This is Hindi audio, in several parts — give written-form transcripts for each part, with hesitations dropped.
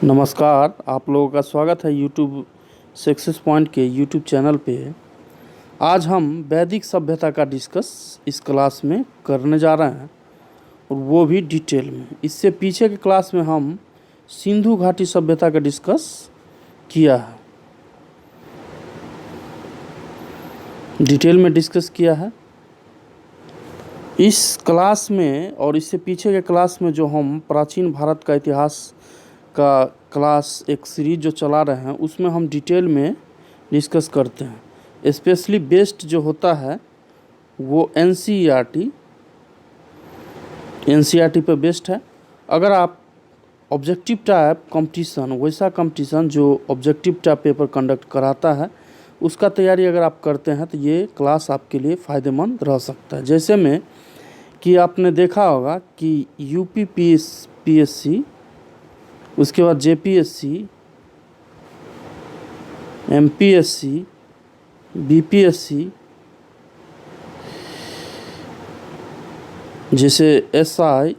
नमस्कार, आप लोगों का स्वागत है यूट्यूब सक्सेस पॉइंट के यूट्यूब चैनल पे। आज हम वैदिक सभ्यता का डिस्कस इस क्लास में करने जा रहे हैं और वो भी डिटेल में। इससे पीछे के क्लास में हम सिंधु घाटी सभ्यता का डिस्कस किया है, डिटेल में डिस्कस किया है। इस क्लास में और इससे पीछे के क्लास में जो हम प्राचीन भारत का इतिहास का क्लास एक सीरीज जो चला रहे हैं उसमें हम डिटेल में डिस्कस करते हैं। स्पेशली बेस्ड जो होता है वो एनसीईआरटी पे बेस्ड है। अगर आप ऑब्जेक्टिव टाइप कंपटीशन, वैसा कंपटीशन जो ऑब्जेक्टिव टाइप पेपर कंडक्ट कराता है, उसका तैयारी अगर आप करते हैं तो ये क्लास आपके लिए फ़ायदेमंद रह सकता है। जैसे में कि आपने देखा होगा कि यूपी पीएससी, उसके बाद जेपीएससी, एमपीएससी, बीपीएससी, जैसे एसआई,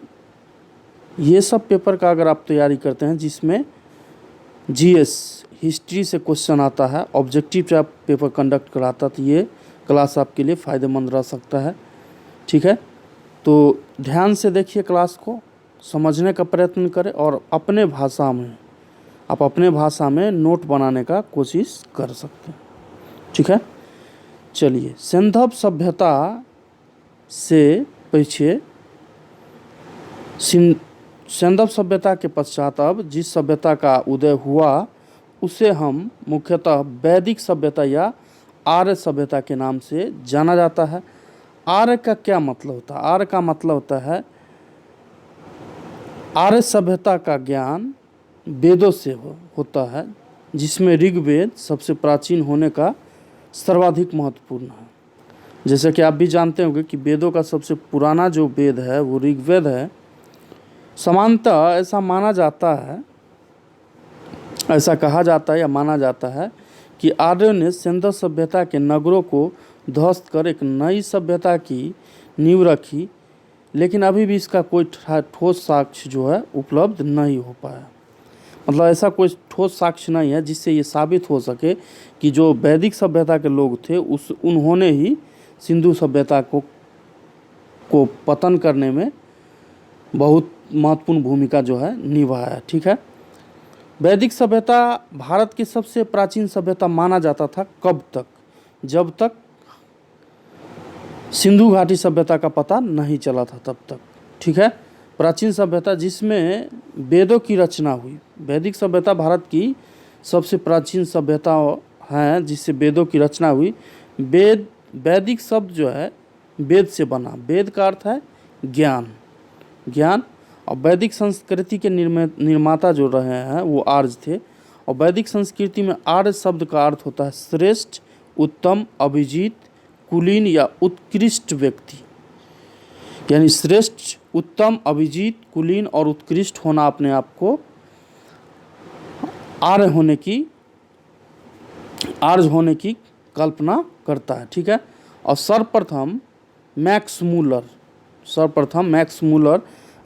ये सब पेपर का अगर आप तैयारी करते हैं जिसमें जीएस हिस्ट्री से क्वेश्चन आता है, ऑब्जेक्टिव टाइप पेपर कंडक्ट कराता, तो ये क्लास आपके लिए फ़ायदेमंद रह सकता है। ठीक है, तो ध्यान से देखिए, क्लास को समझने का प्रयत्न करें और अपने भाषा में नोट बनाने का कोशिश कर सकते हैं। ठीक है, चलिए। सिंधु सभ्यता से पीछे, सिंधु सभ्यता के पश्चात अब जिस सभ्यता का उदय हुआ उसे हम मुख्यतः वैदिक सभ्यता या आर्य सभ्यता के नाम से जाना जाता है। आर्य का क्या मतलब होता है? आर्य का मतलब होता है आर्य सभ्यता का ज्ञान वेदों से होता है, जिसमें ऋग्वेद सबसे प्राचीन होने का सर्वाधिक महत्वपूर्ण है। जैसे कि आप भी जानते होंगे कि वेदों का सबसे पुराना जो वेद है वो ऋग्वेद है। समानतः ऐसा माना जाता है, ऐसा कहा जाता है या माना जाता है कि आर्यों ने सिंधु सभ्यता के नगरों को ध्वस्त कर एक नई सभ्यता की नींव रखी, लेकिन अभी भी इसका कोई ठोस साक्ष्य जो है उपलब्ध नहीं हो पाया। मतलब ऐसा कोई ठोस साक्ष्य नहीं है जिससे ये साबित हो सके कि जो वैदिक सभ्यता के लोग थे उन्होंने ही सिंधु सभ्यता को पतन करने में बहुत महत्वपूर्ण भूमिका जो है निभाया। ठीक है, वैदिक सभ्यता भारत की सबसे प्राचीन सभ्यता माना जाता था। कब तक? जब तक सिंधु घाटी सभ्यता का पता नहीं चला था तब तक। ठीक है, प्राचीन सभ्यता जिसमें वेदों की रचना हुई। वैदिक सभ्यता भारत की सबसे प्राचीन सभ्यता है जिससे वेदों की रचना हुई। वैदिक शब्द जो है वेद से बना। वेद का अर्थ है ज्ञान। और वैदिक संस्कृति के निर्माता जो रहे हैं वो आर्य थे। और वैदिक संस्कृति में आर्य शब्द का अर्थ होता है श्रेष्ठ, उत्तम, अभिजीत, कुलीन या उत्कृष्ट व्यक्ति। यानी श्रेष्ठ, उत्तम, अभिजीत, कुलीन और उत्कृष्ट होना अपने आप को आर्य होने की कल्पना करता है। ठीक है, और सर्वप्रथम मैक्स मूलर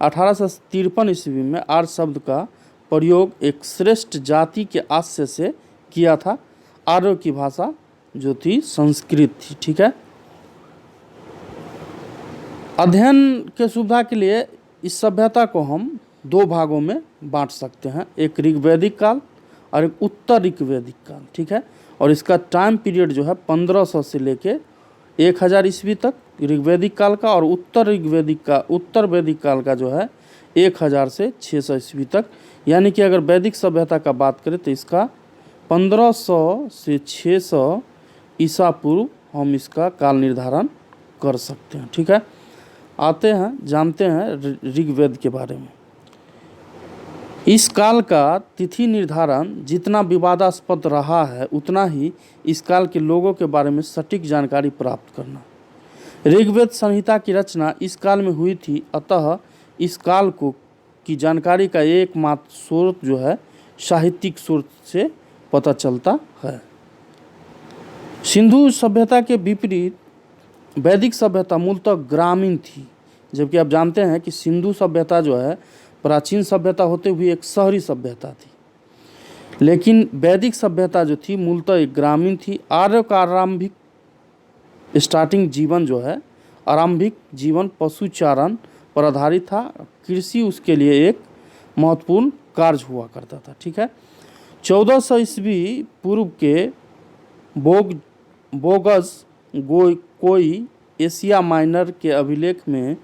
1853 ईस्वी में आर्य शब्द का प्रयोग एक श्रेष्ठ जाति के आशय से किया था। आर्यों की भाषा जो थी संस्कृत थी। ठीक है, अध्ययन के सुविधा के लिए इस सभ्यता को हम दो भागों में बांट सकते हैं, एक ऋग्वैदिक काल और एक उत्तर ऋग्वैदिक काल। ठीक है, और इसका टाइम पीरियड जो है 1500 से लेके 1000 ईस्वी तक ऋग्वैदिक काल का, और उत्तर वैदिक काल का जो है 1000 से 600 ईस्वी तक। यानी कि अगर वैदिक सभ्यता का बात करें तो इसका 1500 से 600 ईसा पूर्व हम इसका काल निर्धारण कर सकते हैं। ठीक है, आते हैं जानते हैं ऋग्वेद के बारे में। इस काल का तिथि निर्धारण जितना विवादास्पद रहा है उतना ही इस काल के लोगों के बारे में सटीक जानकारी प्राप्त करना। ऋग्वेद संहिता की रचना इस काल में हुई थी, अतः इस काल की जानकारी का एकमात्र स्रोत जो है साहित्यिक स्रोत से पता चलता है। सिंधु सभ्यता के विपरीत वैदिक सभ्यता मूलतः ग्रामीण थी, जबकि आप जानते हैं कि सिंधु सभ्यता जो है प्राचीन सभ्यता होते हुए एक शहरी सभ्यता थी। लेकिन वैदिक सभ्यता जो थी मूलतः एक ग्रामीण थी। आर्यों का आरंभिक स्टार्टिंग जीवन जो है, आरंभिक जीवन पशुचारण पर आधारित था। कृषि उसके लिए एक महत्वपूर्ण कार्य हुआ करता था। ठीक है। 1400 ईस्वी पूर्व के बोगस कोई एशिया माइनर के अभिलेख में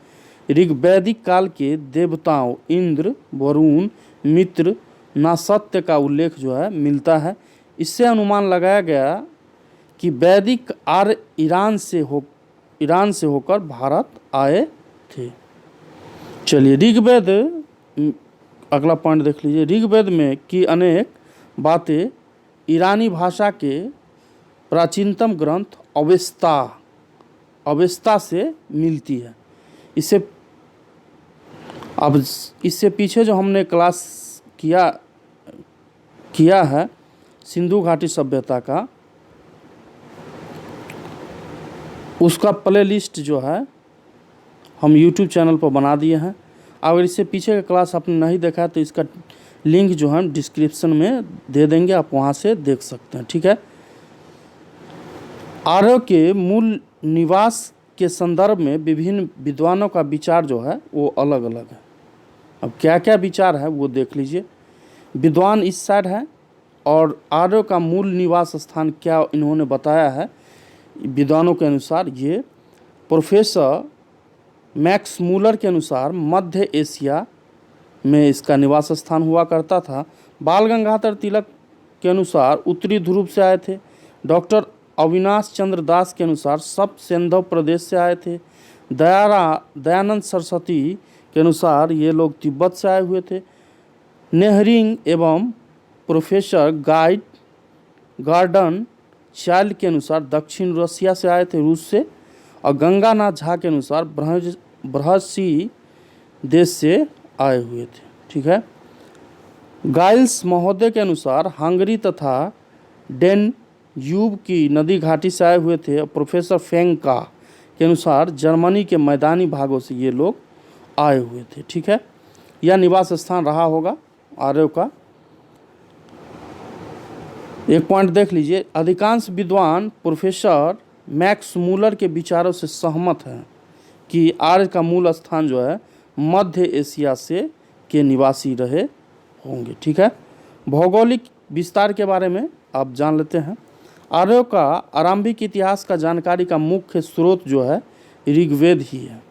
ऋग्वैदिक काल के देवताओं इंद्र, वरुण, मित्र, नासत्य का उल्लेख जो है मिलता है। इससे अनुमान लगाया गया कि वैदिक आर्य ईरान से होकर भारत आए थे। चलिए ऋग्वेद, अगला पॉइंट देख लीजिए। ऋग्वेद में की अनेक बातें ईरानी भाषा के प्राचीनतम ग्रंथ अवेस्ता से मिलती है। इससे पीछे जो हमने क्लास किया है सिंधु घाटी सभ्यता का, उसका प्ले लिस्ट जो है हम YouTube चैनल पर बना दिए हैं। अगर इससे पीछे का क्लास आपने नहीं देखा है तो इसका लिंक जो है डिस्क्रिप्शन में दे देंगे, आप वहाँ से देख सकते हैं। ठीक है। आर्यों के मूल निवास के संदर्भ में विभिन्न विद्वानों का विचार जो है वो अलग अलग है। अब क्या क्या विचार है वो देख लीजिए। विद्वान इस साइड है और आर्यों का मूल निवास स्थान क्या इन्होंने बताया है विद्वानों के अनुसार। ये प्रोफेसर मैक्स मूलर के अनुसार मध्य एशिया में इसका निवास स्थान हुआ करता था। बाल गंगाधर तिलक के अनुसार उत्तरी ध्रुव से आए थे। डॉक्टर अविनाश चंद्र दास के अनुसार सब सिंधव प्रदेश से आए थे। दयानंद सरस्वती के अनुसार ये लोग तिब्बत से आए हुए थे। नेहरिंग एवं प्रोफेसर गार्डन चाइल्ड के अनुसार दक्षिण रसिया से आए थे, रूस से। और गंगानाथ झा के अनुसार बृहस्पति देश से आए हुए थे। ठीक है। गाइल्स महोदय के अनुसार हंगरी तथा डेनयूब की नदी घाटी से आए हुए थे। प्रोफेसर फेंका के अनुसार जर्मनी के मैदानी भागों से ये लोग आए हुए थे। ठीक है। यह निवास स्थान रहा होगा आर्यों का। एक पॉइंट देख लीजिए। अधिकांश विद्वान प्रोफेसर मैक्स मूलर के विचारों से सहमत हैं कि आर्य का मूल स्थान जो है मध्य एशिया से के निवासी रहे होंगे। ठीक है। भौगोलिक विस्तार के बारे में आप जान लेते हैं। आर्यों का आरंभिक इतिहास का जानकारी का मुख्य स्रोत जो है ऋग्वेद ही है।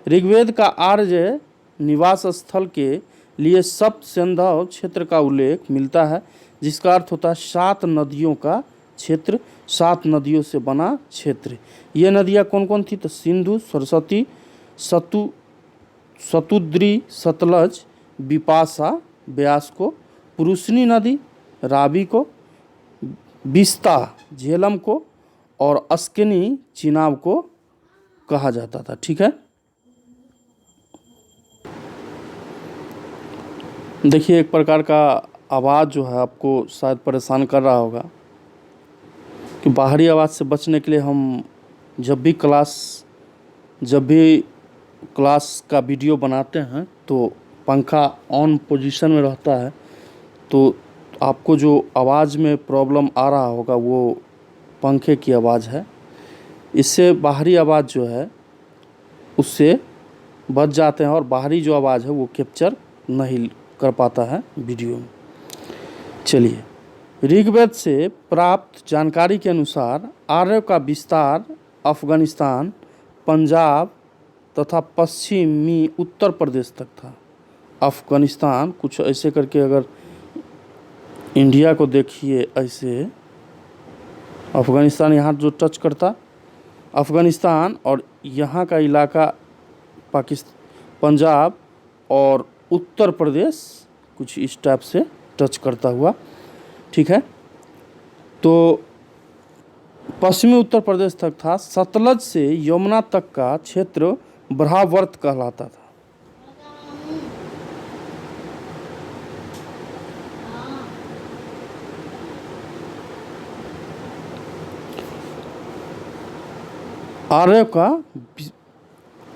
ऋग्वेद का आर्य निवास स्थल के लिए सप्त सिंधव क्षेत्र का उल्लेख मिलता है, जिसका अर्थ होता है 7 नदियों का क्षेत्र, 7 नदियों से बना क्षेत्र। ये नदियाँ कौन कौन थी? तो सिंधु, सरस्वती, सतुद्री, सतलज, बिपाशा ब्यास को, पुरुषनी नदी रावी को, बिस्ता झेलम को और अस्किनी चिनाब को कहा जाता था। ठीक है। देखिए एक प्रकार का आवाज़ जो है आपको शायद परेशान कर रहा होगा कि बाहरी आवाज़ से बचने के लिए हम जब भी क्लास का वीडियो बनाते हैं तो पंखा ऑन पोजीशन में रहता है, तो आपको जो आवाज़ में प्रॉब्लम आ रहा होगा वो पंखे की आवाज़ है। इससे बाहरी आवाज़ जो है उससे बच जाते हैं और बाहरी जो आवाज़ है वो कैप्चर नहीं कर पाता है वीडियो में। चलिए, ऋग्वेद से प्राप्त जानकारी के अनुसार आर्यों का विस्तार अफगानिस्तान, पंजाब तथा पश्चिमी उत्तर प्रदेश तक था। अफगानिस्तान कुछ ऐसे करके, अगर इंडिया को देखिए ऐसे, अफगानिस्तान यहाँ जो टच करता अफगानिस्तान, और यहाँ का इलाका पंजाब और उत्तर प्रदेश कुछ इस टाइप से टच करता हुआ। ठीक है। तो पश्चिमी उत्तर प्रदेश तक था। सतलज से यमुना तक का क्षेत्र ब्रह्मावर्त कहलाता था। आर्यों का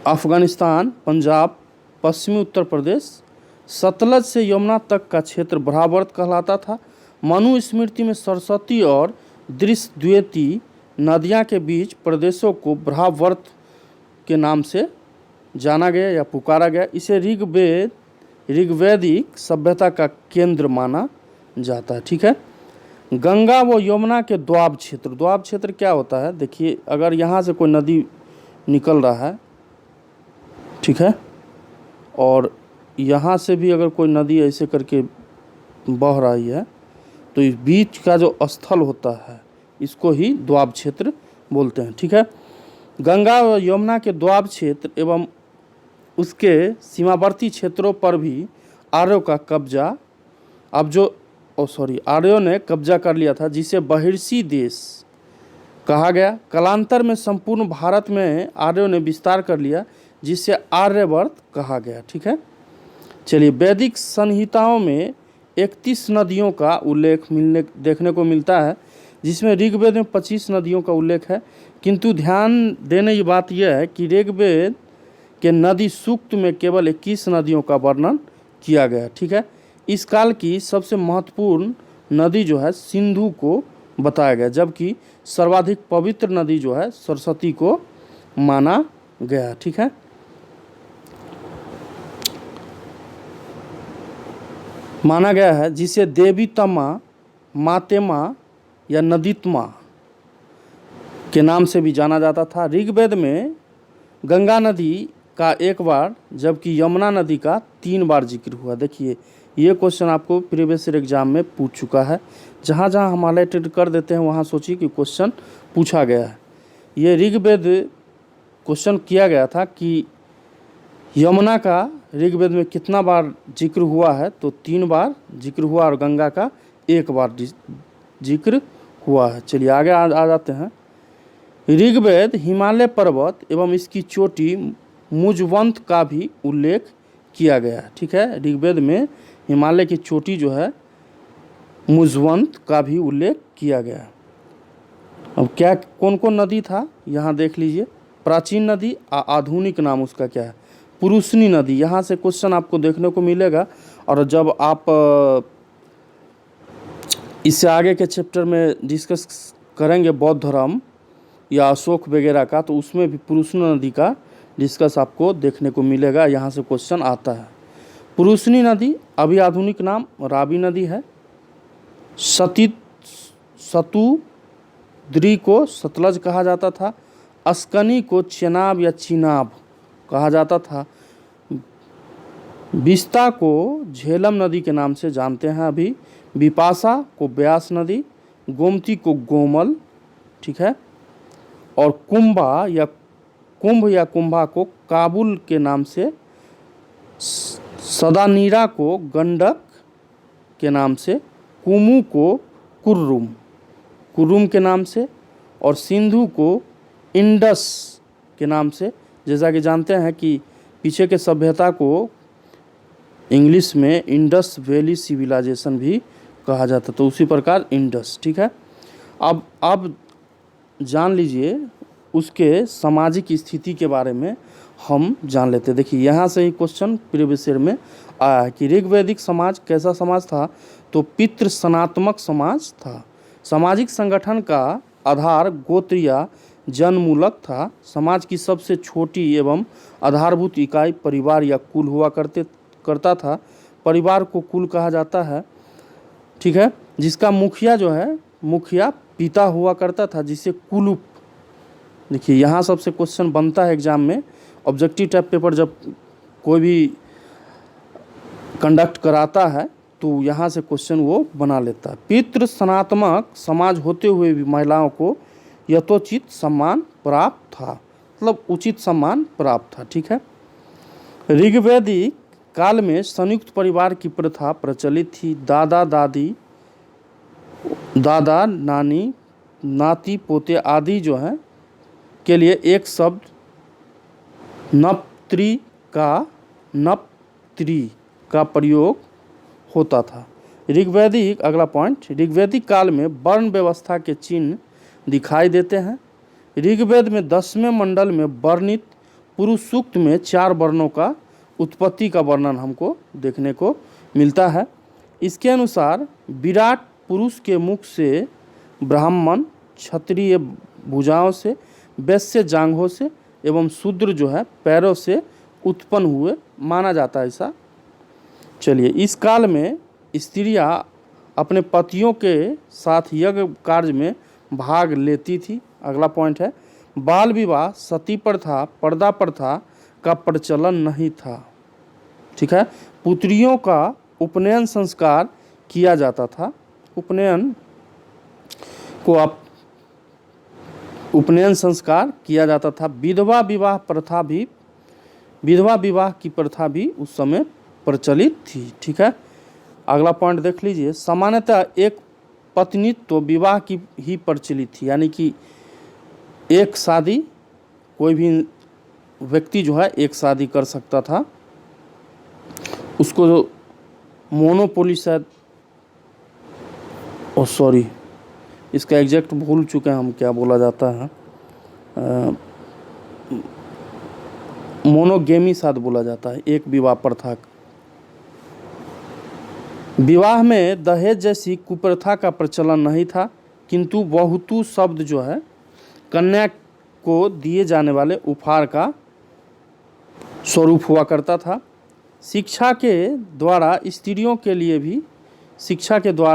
अफगानिस्तान, पंजाब, पश्चिमी उत्तर प्रदेश, सतलज से यमुना तक का क्षेत्र ब्रह्मावर्त कहलाता था। मनुस्मृति में सरस्वती और दृश्यद्वैती नदियाँ के बीच प्रदेशों को ब्रह्मवर्त के नाम से जाना गया या पुकारा गया। इसे ऋग्वैदिक सभ्यता का केंद्र माना जाता है। ठीक है। गंगा व यमुना के द्वाब क्षेत्र क्या होता है? देखिए, अगर यहाँ से कोई नदी निकल रहा है, ठीक है, और यहाँ से भी अगर कोई नदी ऐसे करके बह रही है, तो इस बीच का जो स्थल होता है इसको ही द्वाब क्षेत्र बोलते हैं। ठीक है। गंगा व यमुना के द्वाब क्षेत्र एवं उसके सीमावर्ती क्षेत्रों पर भी आर्यों का कब्जा आर्यों ने कब्जा कर लिया था, जिसे बहिर्षी देश कहा गया। कालांतर में संपूर्ण भारत में आर्यों ने विस्तार कर लिया, जिसे आर्यवर्त कहा गया। ठीक है। चलिए, वैदिक संहिताओं में 31 नदियों का उल्लेख देखने को मिलता है, जिसमें ऋग्वेद में 25 नदियों का उल्लेख है। किंतु ध्यान देने की बात यह है कि ऋग्वेद के नदी सूक्त में केवल 21 नदियों का वर्णन किया गया। ठीक है। इस काल की सबसे महत्वपूर्ण नदी जो है सिंधु को बताया गया, जबकि सर्वाधिक पवित्र नदी जो है सरस्वती को माना गया। ठीक है। माना गया है, जिसे देवी तमा, मातेमा या नदीत्मा के नाम से भी जाना जाता था। ऋग्वेद में गंगा नदी का एक बार, जबकि यमुना नदी का 3 बार जिक्र हुआ। देखिए, ये क्वेश्चन आपको प्रीवियस ईयर एग्जाम में पूछ चुका है। जहाँ जहाँ हम हाईलाइटेड कर देते हैं वहाँ सोचिए कि क्वेश्चन पूछा गया है। ये ऋग्वेद क्वेश्चन किया गया था कि यमुना का ऋग्वेद में कितना बार जिक्र हुआ है, तो 3 बार जिक्र हुआ और गंगा का 1 बार जिक्र हुआ है। चलिए आगे आ जाते हैं। ऋग्वेद हिमालय पर्वत एवं इसकी चोटी मुजवंत का भी उल्लेख किया गया है। ठीक है। ऋग्वेद में हिमालय की चोटी जो है मुजवंत का भी उल्लेख किया गया है। अब क्या कौन कौन नदी था यहाँ देख लीजिए। प्राचीन नदी, आधुनिक नाम उसका क्या है? पुरुषनी नदी। यहाँ से क्वेश्चन आपको देखने को मिलेगा, और जब आप इससे आगे के चैप्टर में डिस्कस करेंगे बौद्ध धर्म या अशोक वगैरह का, तो उसमें भी पुरुषनी नदी का डिस्कस आपको देखने को मिलेगा। यहाँ से क्वेश्चन आता है। पुरुषनी नदी अभी आधुनिक नाम रावी नदी है। सतुद्री को सतलज कहा जाता था। अस्कनी को चेनाब या चिनाब कहा जाता था। बिस्ता को झेलम नदी के नाम से जानते हैं अभी। बिपाशा को ब्यास नदी, गोमती को गोमल, ठीक है, और कुंभ या कुंभा को काबुल के नाम से, सदानीरा को गंडक के नाम से, कुमू को कुर्रुम के नाम से, और सिंधु को इंडस के नाम से। जैसा कि जानते हैं कि पीछे के सभ्यता को इंग्लिश में इंडस वैली सिविलाइजेशन भी कहा जाता, तो उसी प्रकार इंडस। ठीक है। अब जान लीजिए उसके सामाजिक स्थिति के बारे में हम जान लेते हैं। देखिए, यहाँ से ही क्वेश्चन प्रीवियस ईयर में आया है कि ऋग्वैदिक समाज कैसा समाज था, तो पितृ सनात्मक समाज था। सामाजिक संगठन का आधार गोत्र या जनमूलक था। समाज की सबसे छोटी एवं आधारभूत इकाई परिवार या कुल हुआ करता था। परिवार को कुल कहा जाता है, ठीक है, जिसका मुखिया जो है मुखिया पिता हुआ करता था, जिसे कुलुप। देखिए, यहाँ सबसे क्वेश्चन बनता है एग्जाम में। ऑब्जेक्टिव टाइप पेपर जब कोई भी कंडक्ट कराता है तो यहाँ से क्वेश्चन वो बना लेता है। पितृ सनातमक समाज होते हुए भी महिलाओं को यथोचित सम्मान प्राप्त था, मतलब उचित सम्मान प्राप्त था। ठीक है। ऋग्वैदिक काल में संयुक्त परिवार की प्रथा प्रचलित थी। दादा नानी नाती पोते आदि जो हैं के लिए एक शब्द नप्त्री का प्रयोग होता था। ऋग्वैदिक, अगला पॉइंट, ऋग्वैदिक काल में वर्ण व्यवस्था के चिन्ह दिखाई देते हैं। ऋग्वेद में 10वें मंडल में वर्णित पुरुष सूक्त में 4 वर्णों का उत्पत्ति का वर्णन हमको देखने को मिलता है। इसके अनुसार विराट पुरुष के मुख से, ब्राह्मण क्षत्रिय भुजाओं से, वैश्य जांघों से एवं शूद्र जो है पैरों से उत्पन्न हुए माना जाता है ऐसा। चलिए, इस काल में स्त्रियां अपने पतियों के साथ यज्ञ कार्य में भाग लेती थी। अगला पॉइंट है, बाल विवाह, सती प्रथा, पर्दा प्रथा का प्रचलन नहीं था। ठीक है, पुत्रियों का उपनयन संस्कार किया जाता था। उपनयन संस्कार किया जाता था। विधवा विवाह की प्रथा भी उस समय प्रचलित थी। ठीक है, अगला पॉइंट देख लीजिए, सामान्यतः एक पत्नीत्व विवाह की ही प्रचलित थी, यानी कि एक शादी, कोई भी व्यक्ति जो है एक शादी कर सकता था। उसको मोनोपोली शायद, सॉरी इसका एग्जैक्ट भूल चुके हैं हम, क्या बोला जाता है, मोनोगेमी शायद बोला जाता है, एक विवाह प्रथा। विवाह में दहेज जैसी कुप्रथा का प्रचलन नहीं था, किंतु बहुतू शब्द जो है कन्या को दिए जाने वाले उपहार का स्वरूप हुआ करता था। शिक्षा के द्वार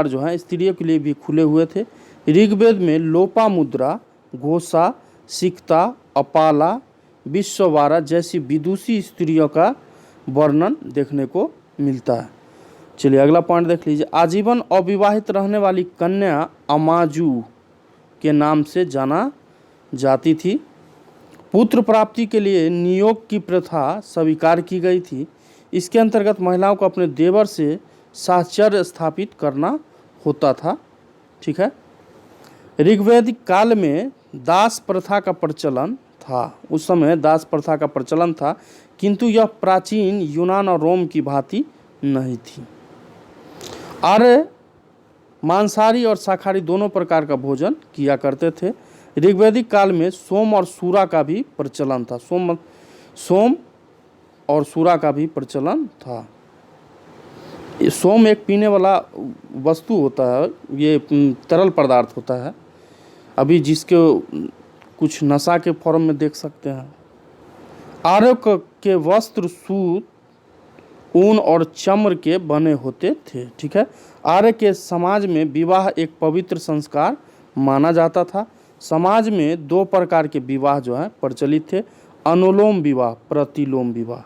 जो है स्त्रियों के लिए भी खुले हुए थे। ऋग्वेद में लोपामुद्रा, घोषा, सिक्ता, अपाला, विश्ववारा जैसी विदुषी स्त्रियों का वर्णन देखने को मिलता है। चलिए, अगला पॉइंट देख लीजिए, आजीवन अविवाहित रहने वाली कन्या अमाजू के नाम से जाना जाती थी। पुत्र प्राप्ति के लिए नियोग की प्रथा स्वीकार की गई थी। इसके अंतर्गत महिलाओं को अपने देवर से साहचर्य स्थापित करना होता था। ठीक है, ऋग्वैदिक काल में दास प्रथा का प्रचलन था। उस समय दास प्रथा का प्रचलन था, किंतु यह प्राचीन यूनान और रोम की भांति नहीं थी। आर्य मांसाहारी और शाकाहारी दोनों प्रकार का भोजन किया करते थे। ऋग्वैदिक काल में सोम और सूरा का भी प्रचलन था। सोम और सूरा का भी प्रचलन था। सोम एक पीने वाला वस्तु होता है, ये तरल पदार्थ होता है, अभी जिसके कुछ नशा के फॉर्म में देख सकते हैं। आर्य के वस्त्र सूत, ऊन और चम्र के बने होते थे। ठीक है, आर्य के समाज में विवाह एक पवित्र संस्कार माना जाता था। समाज में दो प्रकार के विवाह जो है प्रचलित थे, अनुलोम विवाह, प्रतिलोम विवाह।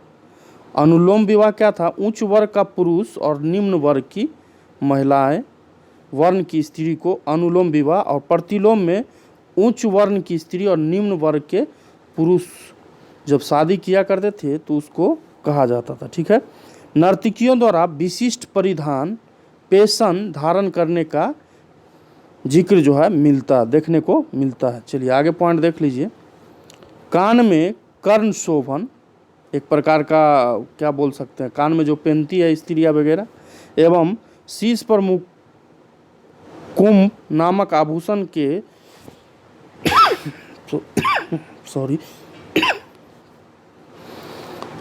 अनुलोम विवाह क्या था? उच्च वर्ग का पुरुष और निम्न वर्ग की महिलाएं वर्ण की स्त्री को अनुलोम विवाह, और प्रतिलोम में उच्च वर्ण की स्त्री और निम्न वर्ग के पुरुष जब शादी किया करते थे तो उसको कहा जाता था। ठीक है, नर्तकियों द्वारा विशिष्ट परिधान, पेशन धारण करने का जिक्र जो है देखने को मिलता है। चलिए आगे पॉइंट देख लीजिए, कान में कर्ण शोभन, एक प्रकार का क्या बोल सकते हैं, कान में जो पहनती है स्त्रियां वगैरह, एवं शीश पर कुंभ नामक आभूषण के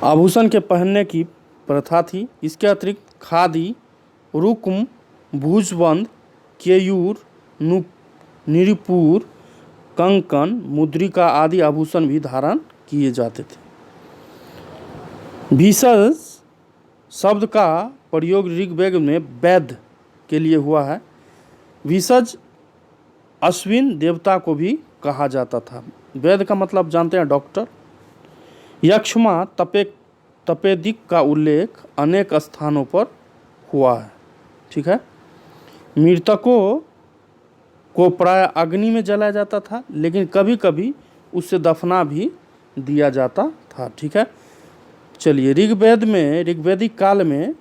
आभूषण के पहनने की प्रथा थी। इसके अतिरिक्त खादी, रुक्म, भुजबंद, केयूर, निरिपूर, कंकन, मुद्रिका आदि आभूषण भी धारण किए जाते थे। भिषज शब्द का प्रयोग ऋग्वेद में वैद्य के लिए हुआ है। भिषज अश्विन देवता को भी कहा जाता था। वैद्य का मतलब जानते हैं डॉक्टर। यक्षमा तपेदिक का उल्लेख अनेक स्थानों पर हुआ है। ठीक है, मृतकों को प्राय अग्नि में जलाया जाता था, लेकिन कभी कभी उससे दफना भी दिया जाता था। ठीक है, चलिए ऋग्वैदिक काल में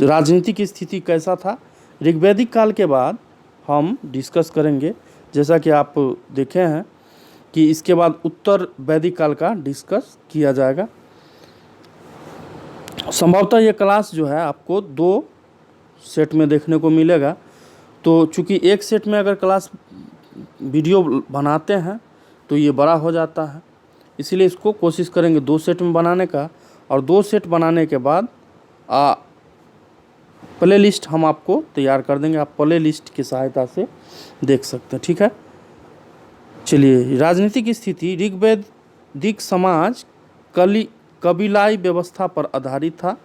राजनीति की स्थिति कैसा था, ऋग्वैदिक काल के बाद हम डिस्कस करेंगे। जैसा कि आप देखे हैं कि इसके बाद उत्तर वैदिक काल का डिस्कस किया जाएगा। संभवतः ये क्लास जो है आपको 2 सेट में देखने को मिलेगा। तो चूंकि एक सेट में अगर क्लास वीडियो बनाते हैं तो ये बड़ा हो जाता है, इसीलिए इसको कोशिश करेंगे 2 सेट में बनाने का। और 2 सेट बनाने के बाद प्ले लिस्ट हम आपको तैयार कर देंगे, आप प्ले लिस्ट की सहायता से देख सकते हैं। ठीक है, चलिए, राजनीतिक स्थिति ऋग्वैदिक समाज कबीलाई व्यवस्था पर आधारित था।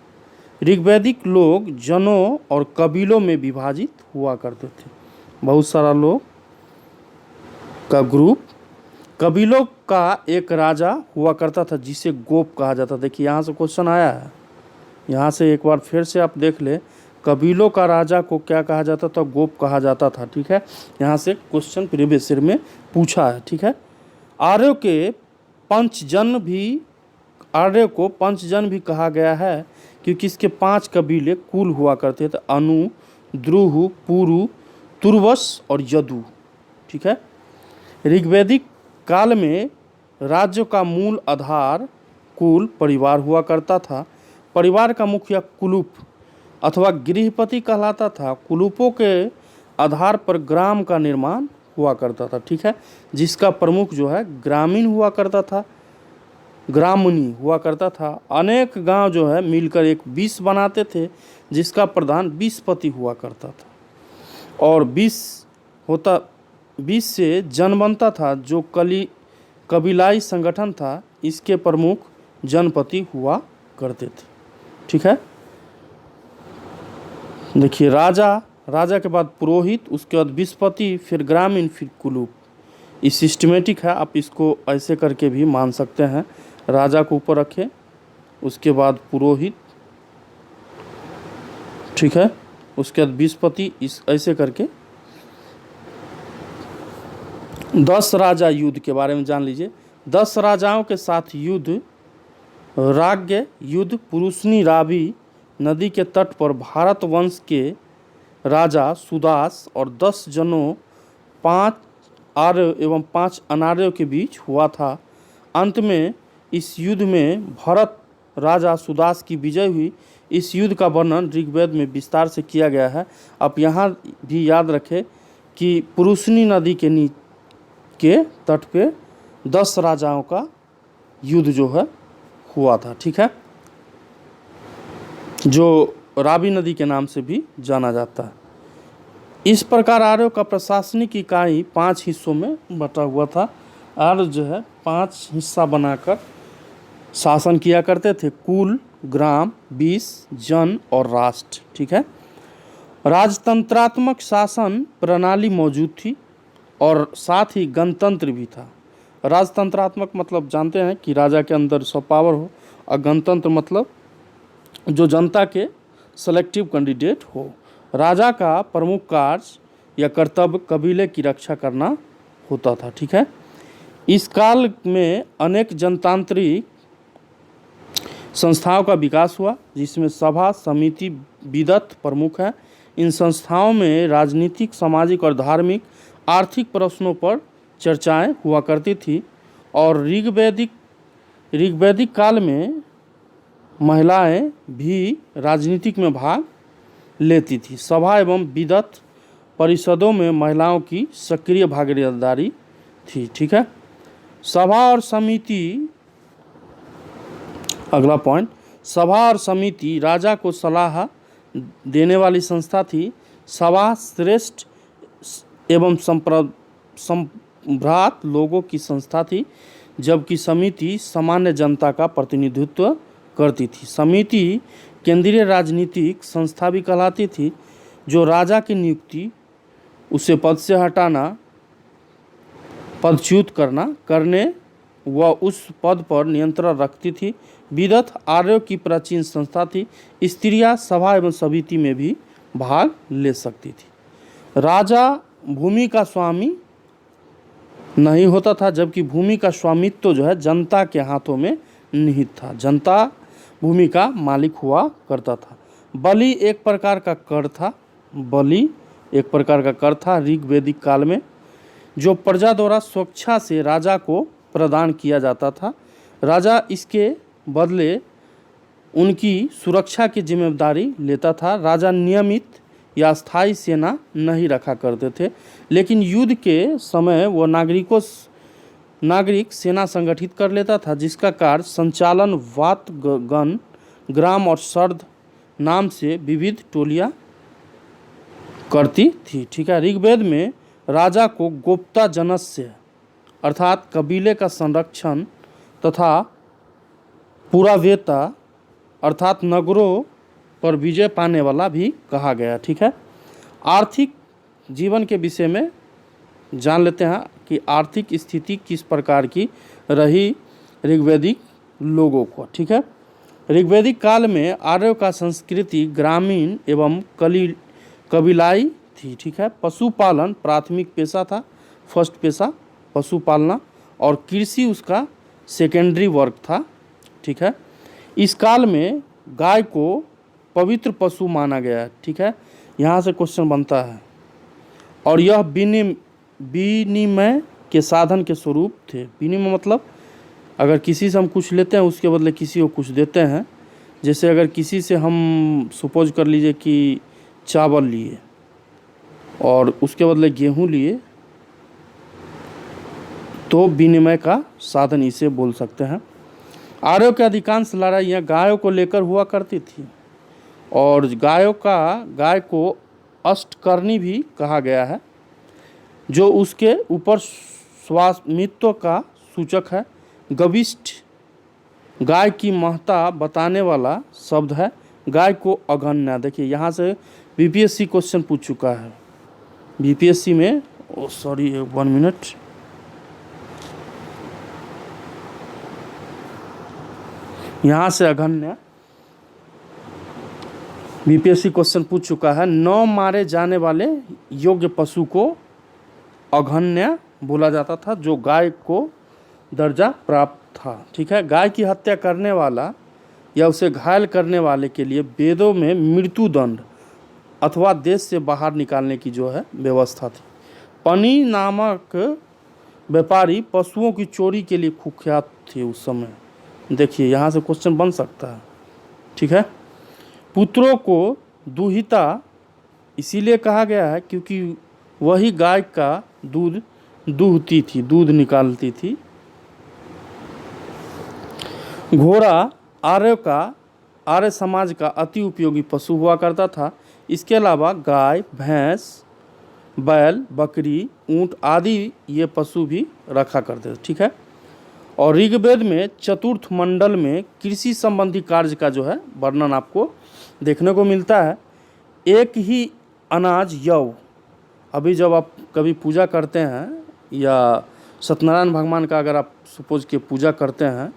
ऋग्वैदिक लोग जनों और कबीलों में विभाजित हुआ करते थे। बहुत सारा लोग का ग्रुप, कबीलों का एक राजा हुआ करता था जिसे गोप कहा जाता। देखिए यहाँ से क्वेश्चन आया है, यहाँ से एक बार फिर से आप देख ले, कबीलों का राजा को क्या कहा जाता था? गोप कहा जाता था। ठीक है, यहाँ से क्वेश्चन प्रीवियस ईयर में पूछा है। ठीक है, आर्यों को पंचजन भी कहा गया है क्योंकि इसके 5 कबीले कुल हुआ करते थे, अनु, द्रुह, पुरु, तुर्वस और यदु। ठीक है, ऋग्वैदिक काल में राज्य का मूल आधार कुल परिवार हुआ करता था। परिवार का मुखिया कुलूप अथवा गृहपति कहलाता था। कुलूपों के आधार पर ग्राम का निर्माण हुआ करता था। ठीक है, जिसका प्रमुख जो है ग्रामीण हुआ करता था, ग्रामणी हुआ करता था। अनेक गांव जो है मिलकर एक 20 बनाते थे जिसका प्रधान 20 पति हुआ करता था और 20 से जन बनता था जो कबीलाई संगठन था। इसके प्रमुख जनपति हुआ करते थे। ठीक है, देखिए, राजा के बाद पुरोहित, उसके बाद 20 पति, फिर ग्रामीण, फिर कुलूप। ये सिस्टमेटिक है, आप इसको ऐसे करके भी मान सकते हैं। राजा को ऊपर रखे, उसके बाद पुरोहित, ठीक है, उसके बाद 20 पति, इस ऐसे करके 10 राजा युद्ध के बारे में जान लीजिए। 10 राजाओं के साथ युद्ध, राज्ञ युद्ध पुरुषनी रावी नदी के तट पर भारत वंश के राजा सुदास और 10 जनों, 5 आर्य एवं 5 अनार्यों के बीच हुआ था। अंत में इस युद्ध में भरत राजा सुदास की विजय हुई। इस युद्ध का वर्णन ऋग्वेद में विस्तार से किया गया है। आप यहाँ भी याद रखें कि पुरुषनी नदी के तट पे 10 राजाओं का युद्ध जो है हुआ था। ठीक है, जो रावी नदी के नाम से भी जाना जाता है। इस प्रकार आर्यों का प्रशासनिक इकाई 5 हिस्सों में बटा हुआ था। आर्य जो है 5 हिस्सा बनाकर शासन किया करते थे, कुल, ग्राम, 20, जन और राष्ट्र। ठीक है, राजतंत्रात्मक शासन प्रणाली मौजूद थी और साथ ही गणतंत्र भी था। राजतंत्रात्मक मतलब जानते हैं कि राजा के अंदर सब पावर हो, और गणतंत्र मतलब जो जनता के सेलेक्टिव कैंडिडेट हो। राजा का प्रमुख कार्य या कर्तव्य कबीले की रक्षा करना होता था। ठीक है, इस काल में अनेक जनतांत्रिक संस्थाओं का विकास हुआ जिसमें सभा, समिति, विदत प्रमुख है। इन संस्थाओं में राजनीतिक, सामाजिक और धार्मिक, आर्थिक प्रश्नों पर चर्चाएं हुआ करती थी। और ऋग्वैदिक काल में महिलाएं भी राजनीतिक में भाग लेती थी। सभा एवं विदत परिषदों में महिलाओं की सक्रिय भागीदारी थी। ठीक है, सभा और समिति, अगला पॉइंट, सभा और समिति राजा को सलाह देने वाली संस्था थी। सभा श्रेष्ठ एवं संभ्रात लोगों की संस्था थी, जबकि समिति सामान्य जनता का प्रतिनिधित्व करती थी। समिति केंद्रीय राजनीतिक संस्था भी कहलाती थी, जो राजा की नियुक्ति, उसे पद से हटाना, पदच्युत करने व उस पद पर नियंत्रण रखती थी। विदत आर्यों की प्राचीन संस्था थी। स्त्रियां सभा एवं समिति में भी भाग ले सकती थी। राजा भूमि का स्वामी नहीं होता था, जबकि भूमि का स्वामित्व जो है जनता के हाथों में निहित था। जनता भूमि का मालिक हुआ करता था। बलि एक प्रकार का कर था ऋग्वैदिक काल में, जो प्रजा द्वारा स्वेच्छा से राजा को प्रदान किया जाता था। राजा इसके बदले उनकी सुरक्षा की जिम्मेदारी लेता था। राजा नियमित या स्थायी सेना नहीं रखा करते थे, लेकिन युद्ध के समय वो नागरिक सेना संगठित कर लेता था, जिसका कार्य संचालन वात गण, ग्राम और सर्द नाम से विविध टोलियां करती थी। ठीक है, ऋग्वेद में राजा को गोप्ता जनस्य अर्थात कबीले का संरक्षण तथा पुरावेता अर्थात नगरों पर विजय पाने वाला भी कहा गया। ठीक है, आर्थिक जीवन के विषय में जान लेते हैं कि आर्थिक स्थिति किस प्रकार की रही ऋग्वैदिक लोगों को। ठीक है, ऋग्वैदिक काल में आर्यों का संस्कृति ग्रामीण एवं कबीलाई थी। ठीक है, पशुपालन प्राथमिक पेशा था, फर्स्ट पेशा पशुपालना, और कृषि उसका सेकेंडरी वर्क था। ठीक है, इस काल में गाय को पवित्र पशु माना गया है। ठीक है, यहाँ से क्वेश्चन बनता है, और यह विनिमय के साधन के स्वरूप थे। विनिमय मतलब अगर किसी से हम कुछ लेते हैं उसके बदले किसी को कुछ देते हैं। जैसे अगर किसी से हम सपोज कर लीजिए कि चावल लिए और उसके बदले गेहूं लिए, तो विनिमय का साधन इसे बोल सकते हैं। आर्यों के अधिकांश लड़ाइयाँ गायों को लेकर हुआ करती थी, और गाय को अष्टकर्णी भी कहा गया है, जो उसके ऊपर स्वामित्व का सूचक है। गविष्ठ गाय की महत्ता बताने वाला शब्द है। गाय को अगण्य, देखिए यहाँ से बीपीएससी क्वेश्चन पूछ चुका है। बीपीएससी में 1 मिनट, यहाँ से अगण्य बीपीएससी क्वेश्चन पूछ चुका है। 9 मारे जाने वाले योग्य पशु को अगण्य बोला जाता था, जो गाय को दर्जा प्राप्त था। ठीक है, गाय की हत्या करने वाला या उसे घायल करने वाले के लिए वेदों में मृत्युदंड अथवा देश से बाहर निकालने की जो है व्यवस्था थी। पनी नामक व्यापारी पशुओं की चोरी के लिए कुख्यात थे उस समय। देखिए यहाँ से क्वेश्चन बन सकता है। ठीक है, पुत्रों को दुहिता इसीलिए कहा गया है क्योंकि वही गाय का दूध दूहती थी, दूध निकालती थी। घोड़ा आर्य समाज का अति उपयोगी पशु हुआ करता था। इसके अलावा गाय, भैंस, बैल, बकरी, ऊंट आदि ये पशु भी रखा करते थे। ठीक है, और ऋग्वेद में चतुर्थ मंडल में कृषि संबंधी कार्य का जो है वर्णन आपको देखने को मिलता है। एक ही अनाज यव, अभी जब आप कभी पूजा करते हैं या सत्यनारायण भगवान का अगर आप सपोज के पूजा करते हैं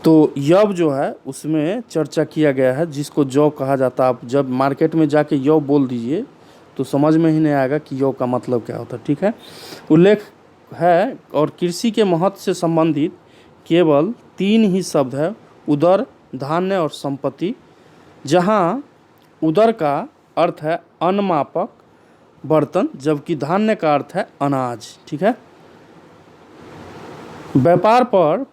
तो यव जो है उसमें चर्चा किया गया है, जिसको जौ कहा जाता है। आप जब मार्केट में जाके यव बोल दीजिए तो समझ में ही नहीं आएगा कि यव का मतलब क्या होता है। ठीक है, उल्लेख है, और कृषि के महत्व से संबंधित केवल 3 ही शब्द है, उदर, धान्य और संपत्ति, जहाँ उदर का अर्थ है अनमापक बर्तन, जबकि धान्य का अर्थ है अनाज। ठीक है, व्यापार पर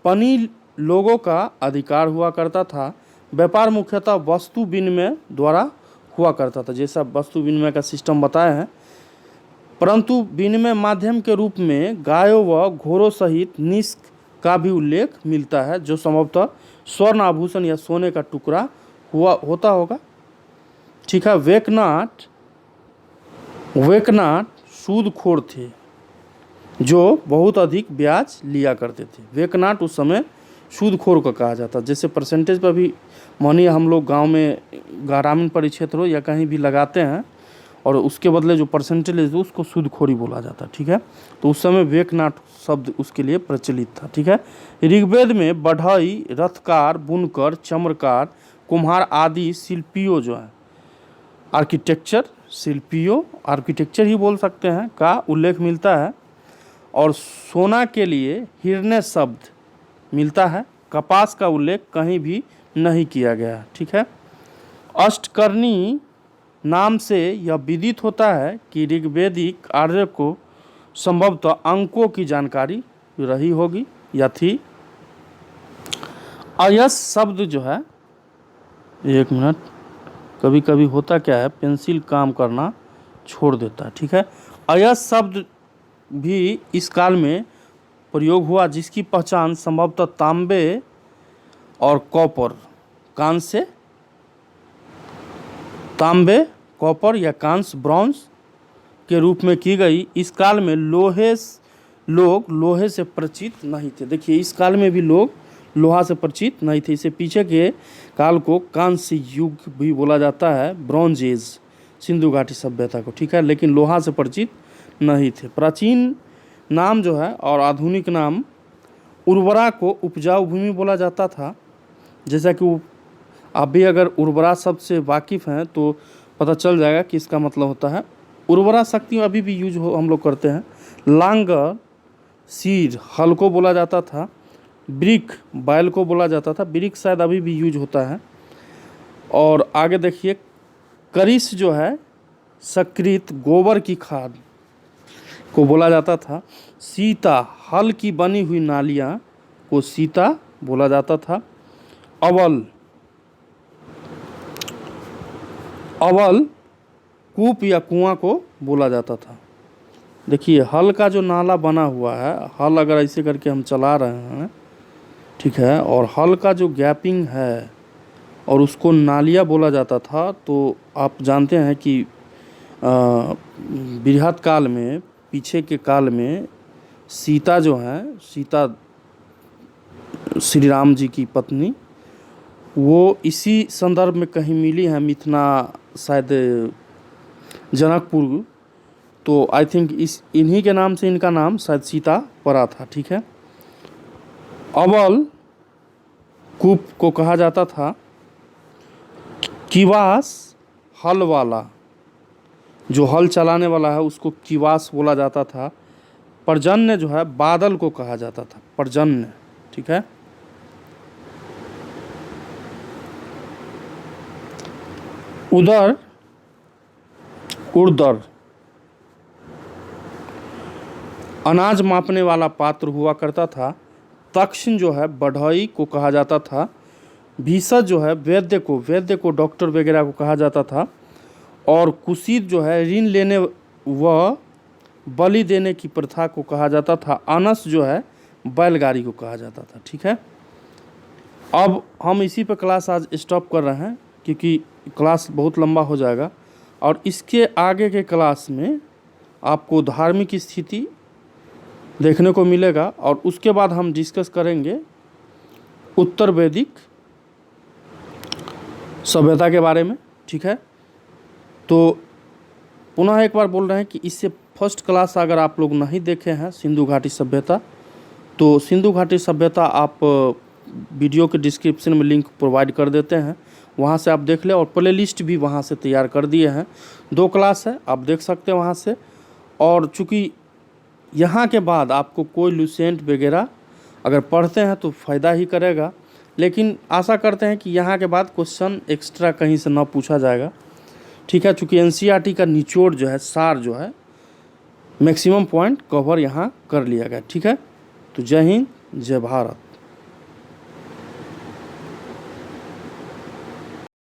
पनी लोगों का अधिकार हुआ करता था। व्यापार मुख्यतः वस्तु विनिमय द्वारा हुआ करता था, जैसा वस्तु विनिमय का सिस्टम बताया है, परंतु विनिमय माध्यम के रूप में गायों व घोड़ों सहित निष्क का भी उल्लेख मिलता है, जो संभवतः स्वर्ण आभूषण या सोने का टुकड़ा होता होगा। ठीक है, वेकनाट सूदखोर थे जो बहुत अधिक ब्याज लिया करते थे। वेकनाट उस समय सूदखोर को कहा जाता, जैसे परसेंटेज पर भी मानिए हम लोग गांव में ग्रामीण परिक्षेत्र हो या कहीं भी लगाते हैं और उसके बदले जो परसेंटेज है उसको सूदखोरी बोला जाता। ठीक है, तो उस समय वेकनाट शब्द उसके लिए प्रचलित था। ठीक है, ऋग्वेद में बढ़ई, रथकार, बुनकर, चमरकार, कुम्हार आदि शिल्पियों जो है आर्किटेक्चर ही बोल सकते हैं का उल्लेख मिलता है, और सोना के लिए हिरण्य शब्द मिलता है। कपास का उल्लेख कहीं भी नहीं किया गया। ठीक है, अष्टकर्णी नाम से यह विदित होता है कि ऋग्वेदिक आर्य को संभवतः अंकों की जानकारी रही होगी या थी। अयस शब्द जो है, 1 मिनट, कभी कभी होता क्या है पेंसिल काम करना छोड़ देता है। ठीक है, अयस शब्द भी इस काल में प्रयोग हुआ, जिसकी पहचान संभवतः तांबे और कॉपर या कांस्य ब्रॉन्ज के रूप में की गई। इस काल में लोग लोहे से परिचित नहीं थे। देखिए इस काल में भी लोग लोहा से परिचित नहीं थे। इससे पीछे के काल को कांस्य युग भी बोला जाता है, ब्रॉन्ज एज, सिंधु घाटी सभ्यता को, ठीक है, लेकिन लोहा से परिचित नहीं थे। प्राचीन नाम जो है और आधुनिक नाम उर्वरा को उपजाऊ भूमि बोला जाता था। जैसा कि आप भी अगर उर्वरा शब्द से वाकिफ़ हैं तो पता चल जाएगा कि इसका मतलब होता है उर्वरा शक्ति अभी भी यूज हम लोग करते हैं। लांगर सीर हल को बोला जाता था। ब्रिक बैल को बोला जाता था। ब्रिक शायद अभी भी यूज होता है। और आगे देखिए करिस जो है सकृत गोबर की खाद को बोला जाता था। सीता हल की बनी हुई नालियाँ को सीता बोला जाता था। अवल कूप या कुआं को बोला जाता था। देखिए हल का जो नाला बना हुआ है, हल अगर ऐसे करके हम चला रहे हैं, ठीक है, और हल का जो गैपिंग है और उसको नालिया बोला जाता था, तो आप जानते हैं कि बृहत काल में, पीछे के काल में सीता जो है, सीता श्री राम जी की पत्नी, वो इसी संदर्भ में कहीं मिली है, मिथना शायद जनकपुर, तो आई थिंक इन्हीं के नाम से इनका नाम शायद सीता पड़ा था, ठीक है। अवल कूप को कहा जाता था। किवास हल वाला, जो हल चलाने वाला है उसको किवास बोला जाता था। पर्जन्य जो है बादल को कहा जाता था, पर्जन्य, ठीक है। उर्दर अनाज मापने वाला पात्र हुआ करता था। तक्षण जो है बढ़ई को कहा जाता था। भीषज जो है वैद्य को डॉक्टर वगैरह को कहा जाता था। और कुशीद जो है ऋण लेने व बलि देने की प्रथा को कहा जाता था। अनस जो है बैलगाड़ी को कहा जाता था, ठीक है। अब हम इसी पे क्लास आज स्टॉप कर रहे हैं क्योंकि क्लास बहुत लंबा हो जाएगा, और इसके आगे के क्लास में आपको धार्मिक स्थिति देखने को मिलेगा और उसके बाद हम डिस्कस करेंगे उत्तर वैदिक सभ्यता के बारे में, ठीक है। तो पुनः एक बार बोल रहे हैं कि इससे फर्स्ट क्लास अगर आप लोग नहीं देखे हैं सिंधु घाटी सभ्यता, तो सिंधु घाटी सभ्यता आप वीडियो के डिस्क्रिप्शन में लिंक प्रोवाइड कर देते हैं, वहाँ से आप देख लें, और प्ले लिस्ट भी वहाँ से तैयार कर दिए हैं। 2 क्लास है, आप देख सकते हैं वहाँ से। और चूँकि यहाँ के बाद आपको कोई लुसेंट वगैरह अगर पढ़ते हैं तो फ़ायदा ही करेगा, लेकिन आशा करते हैं कि यहाँ के बाद क्वेश्चन एक्स्ट्रा कहीं से ना पूछा जाएगा, ठीक है। चूँकि एनसीईआरटी का निचोड़ जो है, सार जो है, मैक्सिमम पॉइंट कवर यहाँ कर लिया गया, ठीक है। तो जय हिंद, जय भारत।